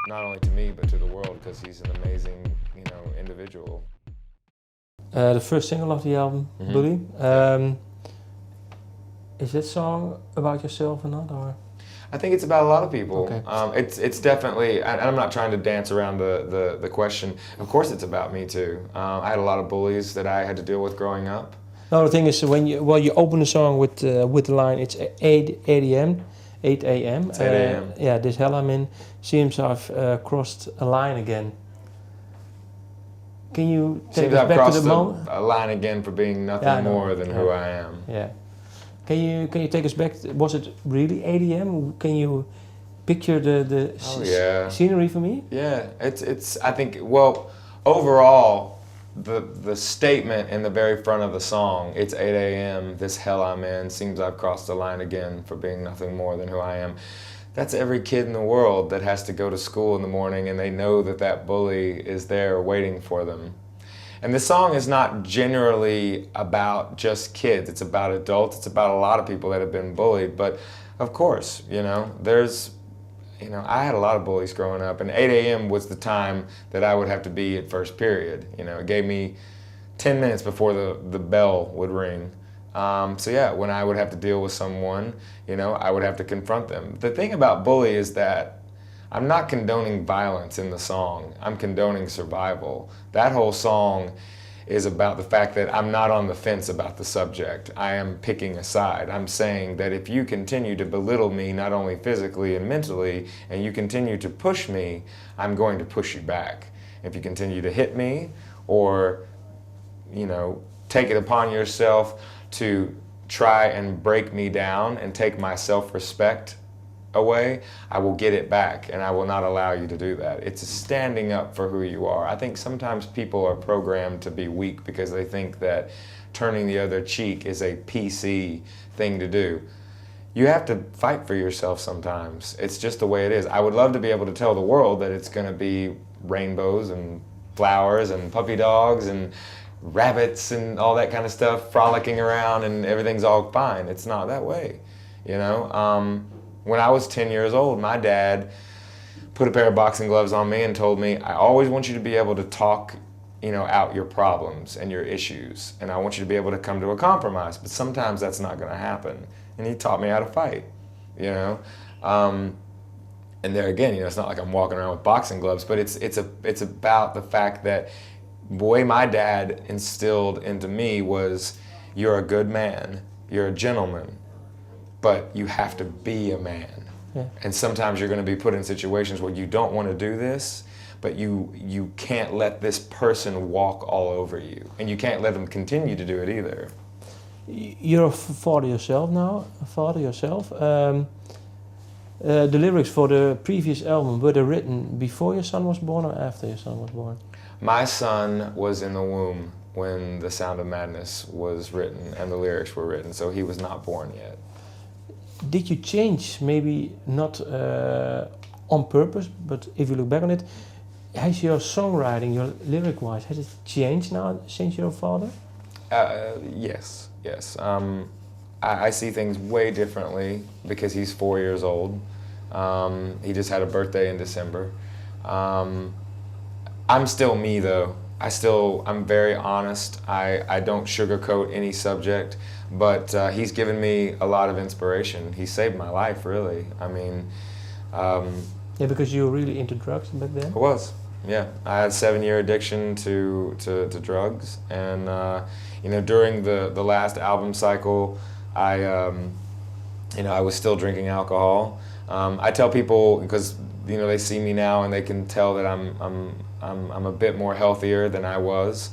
not only to me, but to the world, because he's an amazing, individual. The first single of the album, Mhm. Bullied. Is that song about yourself or not? Or? I think it's about a lot of people. Okay. It's definitely, and I'm not trying to dance around the question. Of course it's about me too. I had a lot of bullies that I had to deal with growing up. No, the thing is, when you open the song with the line, it's 8 a.m. It's 8 a.m. Yeah, this hell I'm in seems I've crossed a line again. Can you take Seems us I've back to crossed the moment? a line again for being nothing more than who I am. Yeah. Can you take us back? Was it really 8 a.m.? Can you picture the scenery for me? Yeah, it's. I think, well, overall, the statement in the very front of the song, it's 8 a.m. This hell I'm in. Seems I've crossed the line again for being nothing more than who I am. That's every kid in the world that has to go to school in the morning and they know that bully is there waiting for them. And the song is not generally about just kids. It's about adults. It's about a lot of people that have been bullied. But of course, there's, I had a lot of bullies growing up, and 8 a.m. was the time that I would have to be at first period. It gave me 10 minutes before the bell would ring. So yeah, when I would have to deal with someone, I would have to confront them. The thing about bully is that I'm not condoning violence in the song. I'm condoning survival. That whole song is about the fact that I'm not on the fence about the subject. I am picking a side. I'm saying that if you continue to belittle me, not only physically and mentally, and you continue to push me, I'm going to push you back. If you continue to hit me or, take it upon yourself to try and break me down and take my self-respect away, I will get it back, and I will not allow you to do that. It's standing up for who you are. I think sometimes people are programmed to be weak because they think that turning the other cheek is a PC thing to do. You have to fight for yourself sometimes. It's just the way it is. I would love to be able to tell the world that it's going to be rainbows and flowers and puppy dogs and rabbits and all that kind of stuff frolicking around and everything's all fine. It's not that way, When I was 10 years old, my dad put a pair of boxing gloves on me and told me, I always want you to be able to talk, out your problems and your issues. And I want you to be able to come to a compromise. But sometimes that's not going to happen. And he taught me how to fight, And there again, it's not like I'm walking around with boxing gloves, but it's about the fact that the way my dad instilled into me was, you're a good man, you're a gentleman, but you have to be a man. Yeah. And sometimes you're going to be put in situations where you don't want to do this, but you can't let this person walk all over you. And you can't let them continue to do it either. You're a father yourself now, the lyrics for the previous album, were they written before your son was born or after your son was born? My son was in the womb when The Sound of Madness was written and the lyrics were written, so he was not born yet. Did you change, maybe not on purpose, but if you look back on it, has your songwriting, your lyric-wise, has it changed now since you're a father? Yes. I see things way differently because he's 4 years old. He just had a birthday in December. I'm still me though. I'm very honest. I don't sugarcoat any subject, but he's given me a lot of inspiration. He saved my life, really. I mean... yeah, because you were really into drugs back then? I was, yeah. I had a 7-year addiction to drugs, and during the last album cycle, I was still drinking alcohol. I tell people, because they see me now and they can tell that I'm a bit more healthier than I was,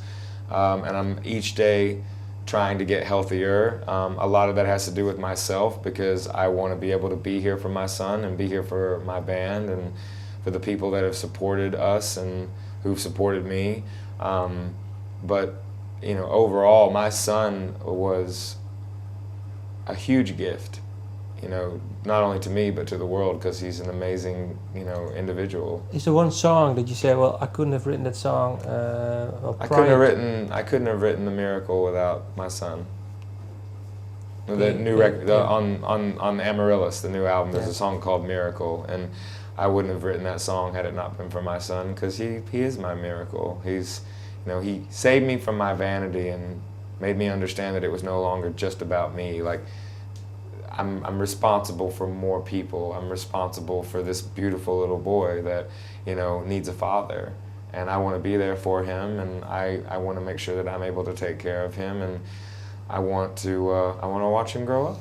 and I'm each day trying to get healthier. A lot of that has to do with myself because I want to be able to be here for my son and be here for my band and for the people that have supported us and who've supported me. But overall, my son was a huge gift. Not only to me, but to the world, because he's an amazing, individual. Is there one song that you say, well, I couldn't have written that song I couldn't have written The Miracle without my son. The new record on Amaryllis, the new album. There's a song called Miracle, and I wouldn't have written that song had it not been for my son, because he is my miracle. He's, you know, he saved me from my vanity and made me understand that it was no longer just about me. Like, I'm responsible for more people. I'm responsible for this beautiful little boy that, you know, needs a father, and I want to be there for him, and I want to make sure that I'm able to take care of him, and I want to watch him grow up.